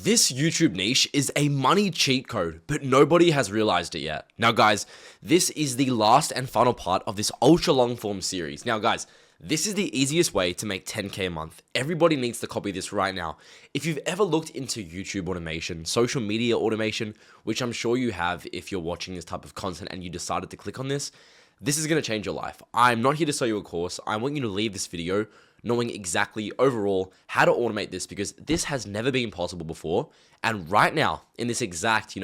This YouTube niche is a money cheat code, but nobody has realized it yet. Now guys, this is the last and final part of this ultra long form series. Now guys, this is the easiest way to make 10K a month. Everybody needs to copy this right now. If you've ever looked into YouTube automation, social media automation, which I'm sure you have if you're watching this type of content and you decided to click on this, this is going to change your life. I'm not here to sell you a course. I want you to leave this video knowing exactly overall how to automate this, because this has never been possible before. And right now, in this exact,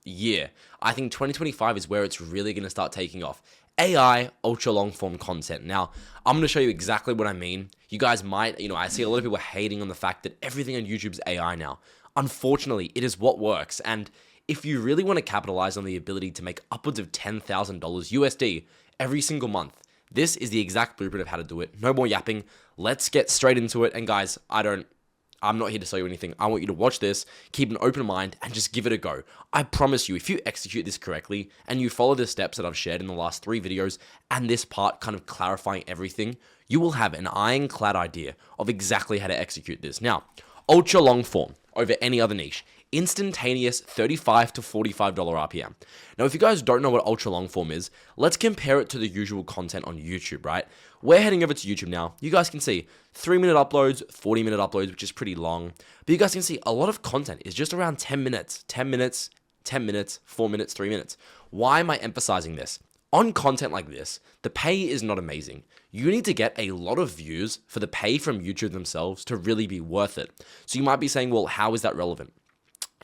year, I think 2025 is where it's really going to start taking off. AI ultra long form content. Now, I'm going to show you exactly what I mean. You guys might, I see a lot of people hating on the fact that everything on YouTube's AI now. Unfortunately, it is what works. And if you really want to capitalize on the ability to make upwards of $10,000 USD every single month, this is the exact blueprint of how to do it. No more yapping. Let's get straight into it. And guys, I'm not here to sell you anything. I want you to watch this, keep an open mind, and just give it a go. I promise you, if you execute this correctly and you follow the steps that I've shared in the last 3 videos and this part kind of clarifying everything, you will have an ironclad idea of exactly how to execute this. Now, ultra long form over any other niche. Instantaneous $35 to $45 RPM. Now, if you guys don't know what ultra long form is, let's compare it to the usual content on YouTube, right? We're heading over to YouTube now. You guys can see 3-minute uploads, 40-minute uploads, which is pretty long. But you guys can see a lot of content is just around 10 minutes, 10 minutes, 10 minutes, 4 minutes, 3 minutes. Why am I emphasizing this? On content like this, the pay is not amazing. You need to get a lot of views for the pay from YouTube themselves to really be worth it. So you might be saying, well, how is that relevant?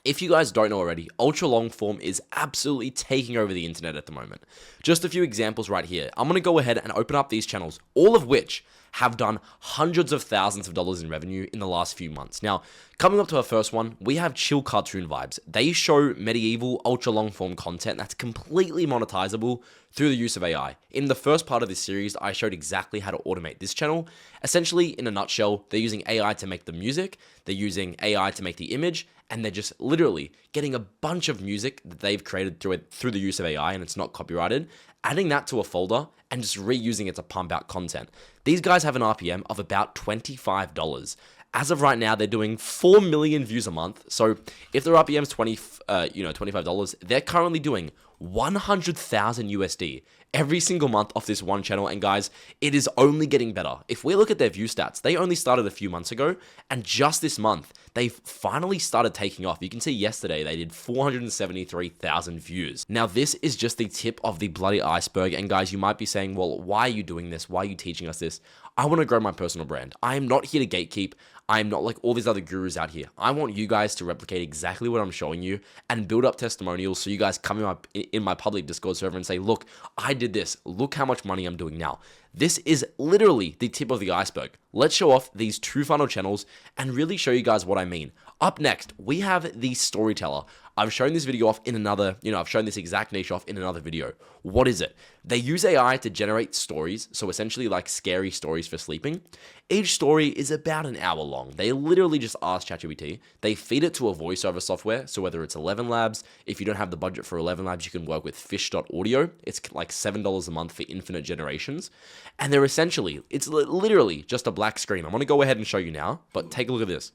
If you guys don't know already, ultra long form is absolutely taking over the internet at the moment. Just a few examples right here. I'm going to go ahead and open up these channels, all of which have done hundreds of thousands of dollars in revenue in the last few months. Now, coming up to our first one, we have Chill Cartoon Vibes. They show medieval ultra long form content that's completely monetizable through the use of AI. In the first part of this series, I showed exactly how to automate this channel. Essentially, in a nutshell, they're using AI to make the music, they're using AI to make the image, and they're just literally getting a bunch of music that they've created through the use of AI, and it's not copyrighted, adding that to a folder and just reusing it to pump out content. These guys have an RPM of about $25. As of right now, they're doing 4 million views a month. So if their RPM is $25, they're currently doing 100,000 USD every single month off this one channel. And guys, it is only getting better. If we look at their view stats, they only started a few months ago, and just this month, they've finally started taking off. You can see yesterday they did 473,000 views. Now, this is just the tip of the bloody iceberg. And guys, you might be saying, well, why are you doing this? Why are you teaching us this? I want to grow my personal brand. I am not here to gatekeep. I am not like all these other gurus out here. I want you guys to replicate exactly what I'm showing you and build up testimonials so you guys come in my public Discord server and say, look, I did this. Look how much money I'm doing now. This is literally the tip of the iceberg. Let's show off these 2 final channels and really show you guys what I mean. Up next, we have the Storyteller. I've shown this video off in another, I've shown this exact niche off in another video. What is it? They use AI to generate stories, so essentially like scary stories for sleeping. Each story is about an hour long. They literally just ask ChatGPT. They feed it to a voiceover software, so whether it's 11 Labs, if you don't have the budget for 11 Labs, you can work with Fish.audio. It's like $7 a month for infinite generations. And they're essentially, it's literally just a black screen. I'm going to go ahead and show you now, but take a look at this.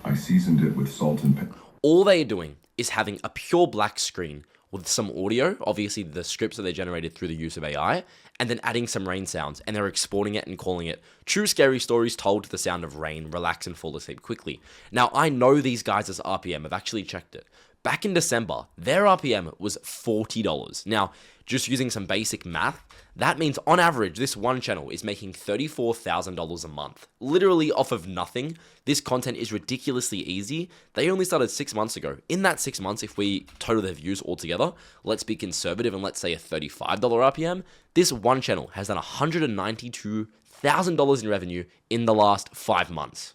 I seasoned it with salt and pepper. All they're doing is having a pure black screen with some audio, obviously the scripts that they generated through the use of AI, and then adding some rain sounds, and they're exporting it and calling it True Scary Stories Told to the Sound of Rain, Relax and Fall Asleep Quickly. Now, I know these guys' RPM. I've actually checked it. Back in December, their RPM was $40. Now, just using some basic math, that means on average, this one channel is making $34,000 a month. Literally off of nothing. This content is ridiculously easy. They only started 6 months ago. In that 6 months, if we total their views altogether, let's be conservative and let's say a $35 RPM, this one channel has done $192,000 in revenue in the last 5 months.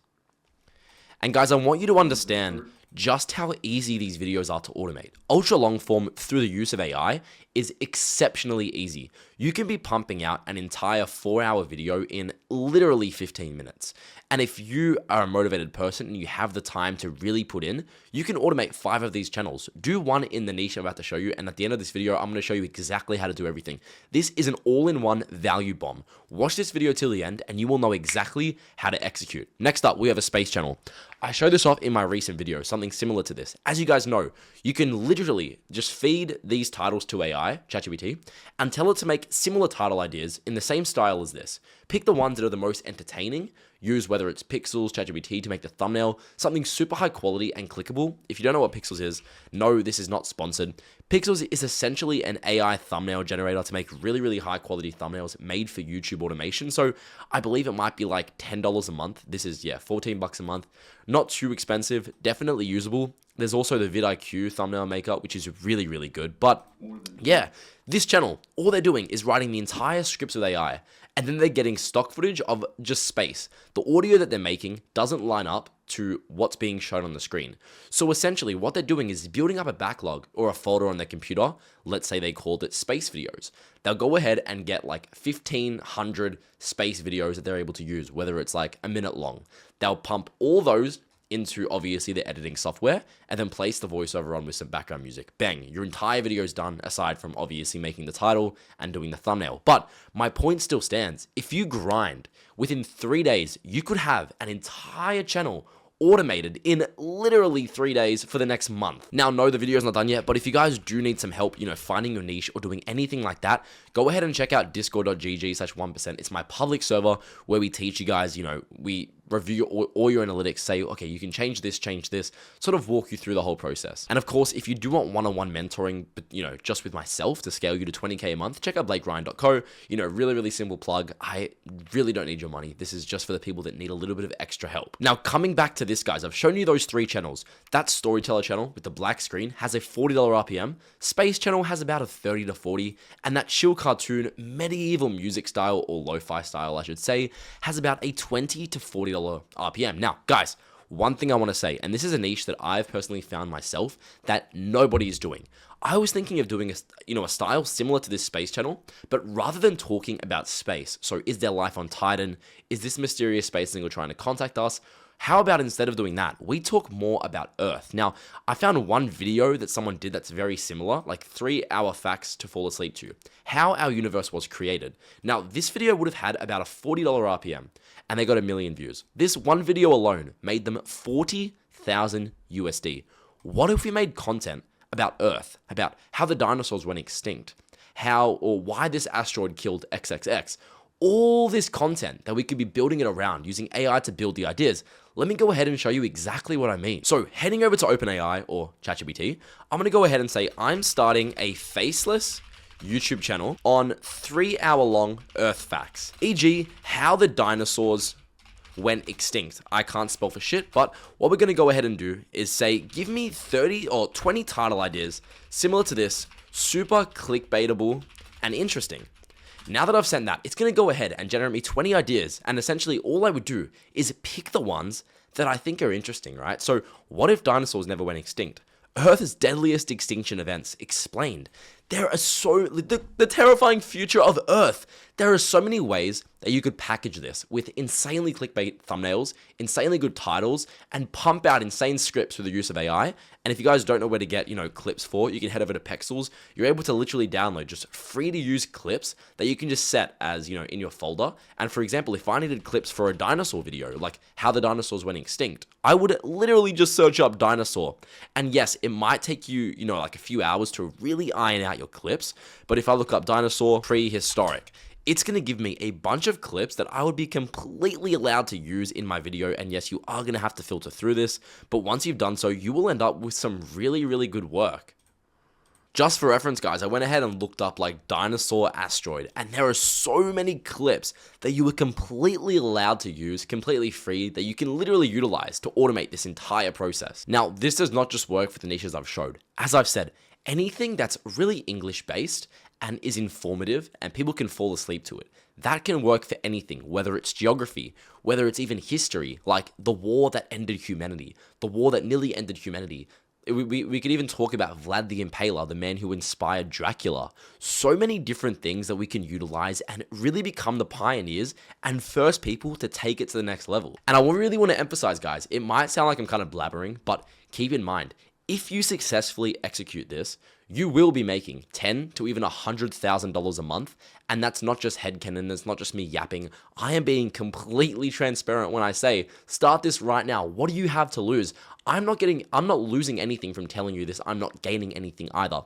And guys, I want you to understand just how easy these videos are to automate. Ultra long form through the use of AI is exceptionally easy. You can be pumping out an entire 4-hour video in literally 15 minutes. And if you are a motivated person and you have the time to really put in, you can automate 5 of these channels. Do one in the niche I'm about to show you, and at the end of this video, I'm going to show you exactly how to do everything. This is an all-in-one value bomb. Watch this video till the end, and you will know exactly how to execute. Next up, we have a space channel. I showed this off in my recent video, something something similar to this. As you guys know, you can literally just feed these titles to AI, ChatGPT, and tell it to make similar title ideas in the same style as this. Pick the ones that are the most entertaining, use whether it's Pixels, ChatGPT to make the thumbnail, something super high quality and clickable. If you don't know what Pixels is, no, this is not sponsored. Pixels is essentially an AI thumbnail generator to make really, really high quality thumbnails made for YouTube automation. So I believe it might be like $10 a month. This is, yeah, $14 a month. Not too expensive, definitely usable. There's also the vidIQ thumbnail maker, which is really, really good. But yeah, this channel, all they're doing is writing the entire scripts with AI, and then they're getting stock footage of just space. The audio that they're making doesn't line up to what's being shown on the screen. So essentially what they're doing is building up a backlog or a folder on their computer. Let's say they called it space videos. They'll go ahead and get like 1,500 space videos that they're able to use, whether it's like a minute long. They'll pump all those into obviously the editing software and then place the voiceover on with some background music. Bang, your entire video is done, aside from obviously making the title and doing the thumbnail. But my point still stands. If you grind, within 3 days, you could have an entire channel automated in literally 3 days for the next month. Now, no, the video is not done yet, but if you guys do need some help, finding your niche or doing anything like that, go ahead and check out discord.gg/1%. It's my public server where we teach you guys, we review all your analytics, say, okay, you can change this, sort of walk you through the whole process. And of course, if you do want one-on-one mentoring, but just with myself to scale you to 20K a month, check out blakeryan.co. Really, really simple plug. I really don't need your money. This is just for the people that need a little bit of extra help. Now, coming back to this, guys, I've shown you those 3 channels. That Storyteller channel with the black screen has a $40 RPM. Space channel has about a 30 to 40, and that chill cartoon medieval music style, or lo-fi style, I should say, has about a $20 to $40 RPM. Now, guys, one thing I want to say, and this is a niche that I've personally found myself that nobody is doing. I was thinking of doing a style similar to this space channel, but rather than talking about space, so is there life on Titan? Is this mysterious space thing trying to contact us? How about instead of doing that, we talk more about Earth? Now, I found one video that someone did that's very similar, like 3-hour facts to fall asleep to. How our universe was created. Now, this video would have had about a $40 RPM, and they got 1 million views. This one video alone made them 40,000 USD. What if we made content about Earth, about how the dinosaurs went extinct, how or why this asteroid killed XXX? All this content that we could be building it around using AI to build the ideas. Let me go ahead and show you exactly what I mean. So heading over to OpenAI or ChatGPT, I'm going to go ahead and say I'm starting a faceless YouTube channel on 3-hour-long Earth facts, e.g. how the dinosaurs went extinct. I can't spell for shit, but what we're going to go ahead and do is say, give me 30 or 20 title ideas similar to this, super clickbaitable and interesting. Now that I've sent that, it's going to go ahead and generate me 20 ideas, and essentially all I would do is pick the ones that I think are interesting, right? So what if dinosaurs never went extinct? Earth's deadliest extinction events explained. There are the terrifying future of Earth. There are so many ways that you could package this with insanely clickbait thumbnails, insanely good titles, and pump out insane scripts with the use of AI. And if you guys don't know where to get, clips for, you can head over to Pexels. You're able to literally download just free to use clips that you can just set as, in your folder. And for example, if I needed clips for a dinosaur video, like how the dinosaurs went extinct, I would literally just search up dinosaur. And yes, it might take you, like a few hours to really iron out your clips. But if I look up dinosaur prehistoric, it's going to give me a bunch of clips that I would be completely allowed to use in my video. And yes, you are going to have to filter through this, but once you've done so, you will end up with some really, really good work. Just for reference, guys, I went ahead and looked up like dinosaur asteroid, and there are so many clips that you are completely allowed to use, completely free, that you can literally utilize to automate this entire process. Now, this does not just work for the niches I've showed. As I've said, anything that's really English based and is informative and people can fall asleep to it, that can work for anything, whether it's geography, whether it's even history, like the war that ended humanity, the war that nearly ended humanity. We could even talk about Vlad the Impaler, the man who inspired Dracula. So many different things that we can utilize and really become the pioneers and first people to take it to the next level. And I really want to emphasize, guys, it might sound like I'm kind of blabbering, but keep in mind, if you successfully execute this, you will be making $10,000 to even $100,000 a month. And that's not just headcanon, that's not just me yapping. I am being completely transparent when I say, start this right now. What do you have to lose? I'm not losing anything from telling you this. I'm not gaining anything either.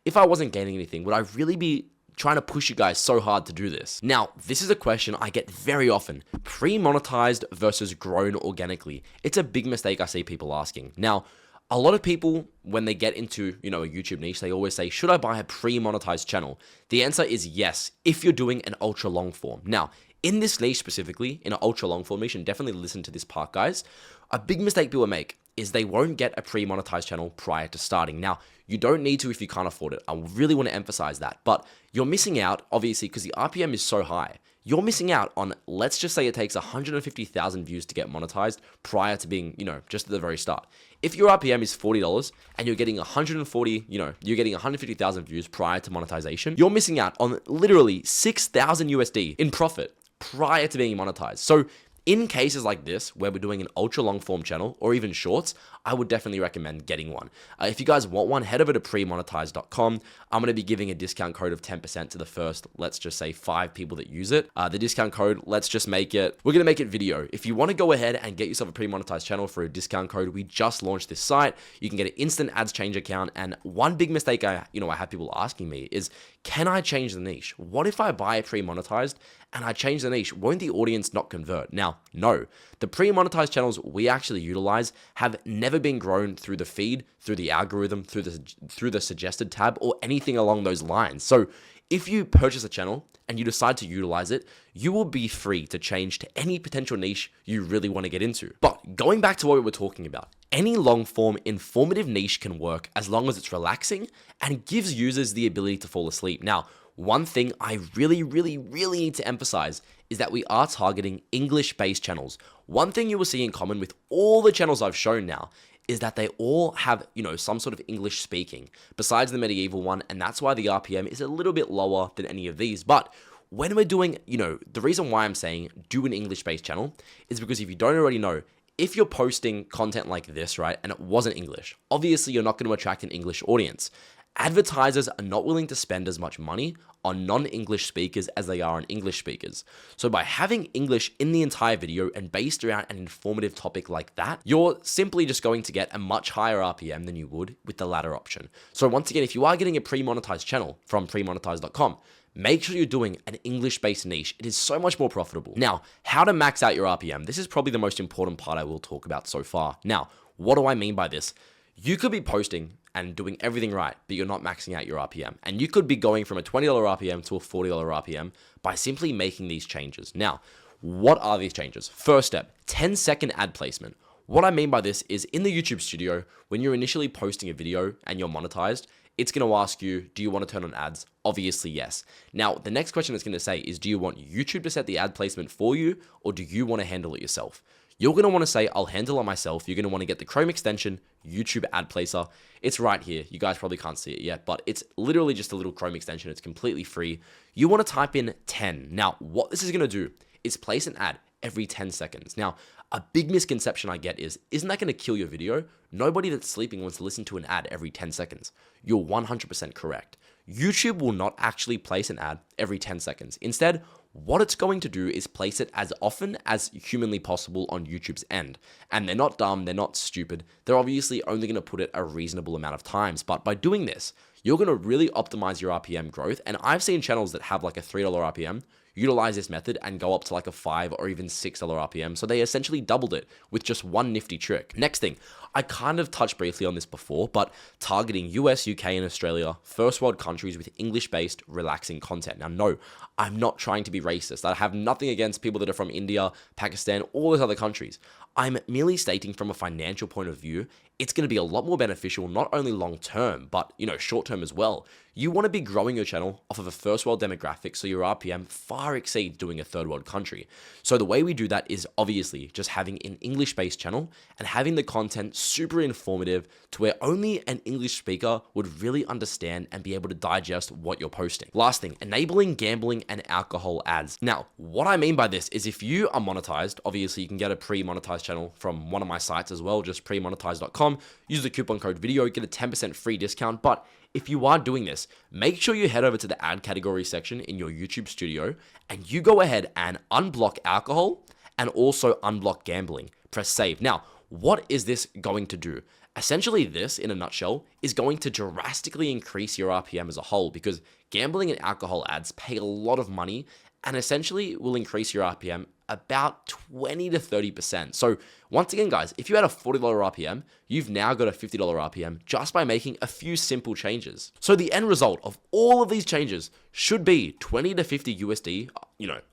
If I wasn't gaining anything, would I really be trying to push you guys so hard to do this? Now, this is a question I get very often. Pre-monetized versus grown organically. It's a big mistake I see people asking. Now, a lot of people, when they get into, a YouTube niche, they always say, should I buy a pre-monetized channel? The answer is yes, if you're doing an ultra long form. Now, in this niche specifically, in an ultra long form niche, and definitely listen to this part, guys, a big mistake people make is they won't get a pre-monetized channel prior to starting. Now, you don't need to if you can't afford it. I really want to emphasize that, but you're missing out, obviously, because the RPM is so high. You're missing out on, let's just say it takes 150,000 views to get monetized prior to being, just at the very start. If your RPM is $40 and you're getting 150,000 views prior to monetization, you're missing out on literally 6,000 USD in profit prior to being monetized. So in cases like this, where we're doing an ultra long form channel or even shorts, I would definitely recommend getting one. If you guys want one, head over to premonetize.com. I'm going to be giving a discount code of 10% to the first, let's just say 5 people that use it. The discount code, we're going to make it video. If you want to go ahead and get yourself a pre-monetized channel for a discount code, we just launched this site. You can get an instant ads change account. And one big mistake I have people asking me is, can I change the niche? What if I buy a pre-monetized and I change the niche? Won't the audience not convert? Now, no. The pre-monetized channels we actually utilize have never been grown through the feed, through the algorithm, through the suggested tab, or anything along those lines. So if you purchase a channel and you decide to utilize it, you will be free to change to any potential niche you really want to get into. But going back to what we were talking about, any long form informative niche can work as long as it's relaxing and gives users the ability to fall asleep. Now, one thing I really need to emphasize is that we are targeting English-based channels. One thing you will see in common with all the channels I've shown now is that they all have, some sort of English speaking, besides the medieval one, and that's why the RPM is a little bit lower than any of these. But when we're doing, the reason why I'm saying do an English-based channel is because if you don't already know, if you're posting content like this, right, and it wasn't English, obviously you're not going to attract an English audience. Advertisers are not willing to spend as much money on non-English speakers as they are on English speakers. So by having English in the entire video and based around an informative topic like that, you're simply just going to get a much higher RPM than you would with the latter option. So once again, if you are getting a pre-monetized channel from premonetize.com, make sure you're doing an English-based niche. It is so much more profitable. Now, how to max out your RPM. This is probably the most important part I will talk about so far. Now, what do I mean by this? You could be posting and doing everything right, but you're not maxing out your RPM. And you could be going from a $20 RPM to a $40 RPM by simply making these changes. Now, what are these changes? First step, 10-second ad placement. What I mean by this is in the YouTube studio, when you're initially posting a video and you're monetized, it's going to ask you, do you want to turn on ads? Obviously, yes. Now, the next question it's going to say is, do you want YouTube to set the ad placement for you, or do you want to handle it yourself? You're going to want to say, I'll handle it myself. You're going to want to get the Chrome extension, YouTube Ad Placer. It's right here. You guys probably can't see it yet, but it's literally just a little Chrome extension. It's completely free. You want to type in 10. Now, what this is going to do is place an ad every 10 seconds. Now, a big misconception I get is, isn't that going to kill your video? Nobody that's sleeping wants to listen to an ad every 10 seconds. You're 100% correct. YouTube will not actually place an ad every 10 seconds. Instead, what it's going to do is place it as often as humanly possible on YouTube's end. And they're not dumb, they're not stupid. They're obviously only going to put it a reasonable amount of times. But by doing this, you're going to really optimize your RPM growth. And I've seen channels that have like a $3 RPM utilize this method and go up to like a $5 or even $6 RPM. So they essentially doubled it with just one nifty trick. Next thing, I kind of touched briefly on this before, but targeting US, UK, and Australia, first world countries with English-based relaxing content. Now, no, I'm not trying to be racist. I have nothing against people that are from India, Pakistan, all those other countries. I'm merely stating from a financial point of view, it's going to be a lot more beneficial, not only long-term, but, short-term as well. You want to be growing your channel off of a first world demographic so your RPM far exceeds doing a third world country. So the way we do that is obviously just having an English-based channel and having the content super informative to where only an English speaker would really understand and be able to digest what you're posting. Last thing, enabling gambling and alcohol ads. Now, what I mean by this is if you are monetized, obviously you can get a pre-monetized channel from one of my sites as well, just premonetize.com. Use the coupon code video, get a 10% free discount. But if you are doing this, make sure you head over to the ad category section in your YouTube studio and you go ahead and unblock alcohol and also unblock gambling. Press save. Now, what is this going to do? Essentially, this, in a nutshell, is going to drastically increase your RPM as a whole because gambling and alcohol ads pay a lot of money and essentially will increase your RPM about 20 to 30%. So once again, guys, if you had a $40 RPM, you've now got a $50 RPM just by making a few simple changes. So the end result of all of these changes should be 20 to 50 USD,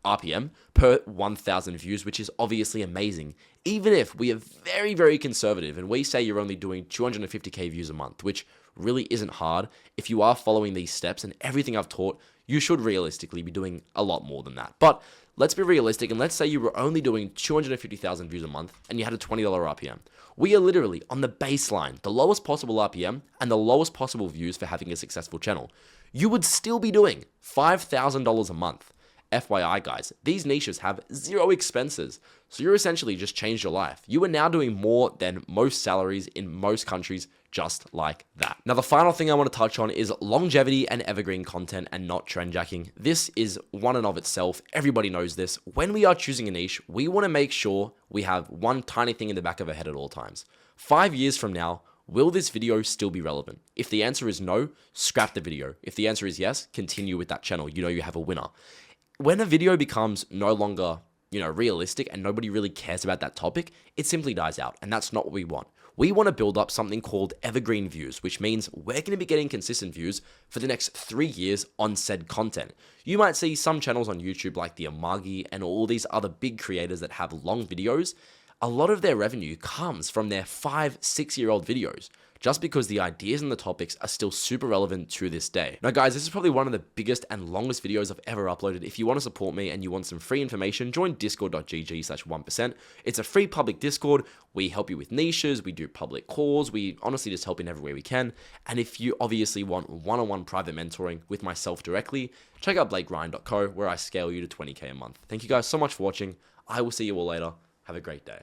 RPM per 1,000 views, which is obviously amazing. Even if we are very, very conservative and we say you're only doing 250K views a month, which really isn't hard. If you are following these steps and everything I've taught, you should realistically be doing a lot more than that. But let's be realistic and let's say you were only doing 250,000 views a month and you had a $20 RPM. We are literally on the baseline, the lowest possible RPM and the lowest possible views for having a successful channel. You would still be doing $5,000 a month. FYI, guys, these niches have zero expenses. So you're essentially just changed your life. You are now doing more than most salaries in most countries just like that. Now, the final thing I want to touch on is longevity and evergreen content and not trend jacking. This is one and of itself. Everybody knows this. When we are choosing a niche, we want to make sure we have one tiny thing in the back of our head at all times. 5 years from now, will this video still be relevant? If the answer is no, scrap the video. If the answer is yes, continue with that channel. You know you have a winner. When a video becomes no longer, realistic and nobody really cares about that topic, it simply dies out. And that's not what we want. We want to build up something called evergreen views, which means we're going to be getting consistent views for the next 3 years on said content. You might see some channels on YouTube like the Amagi and all these other big creators that have long videos. A lot of their revenue comes from their 5-6-year-old videos, just because the ideas and the topics are still super relevant to this day. Now guys, this is probably one of the biggest and longest videos I've ever uploaded. If you want to support me and you want some free information, join discord.gg/1%. It's a free public Discord. We help you with niches, we do public calls, we honestly just help in every way we can. And if you obviously want one-on-one private mentoring with myself directly, check out blakeryan.co where I scale you to 20K a month. Thank you guys so much for watching. I will see you all later. Have a great day.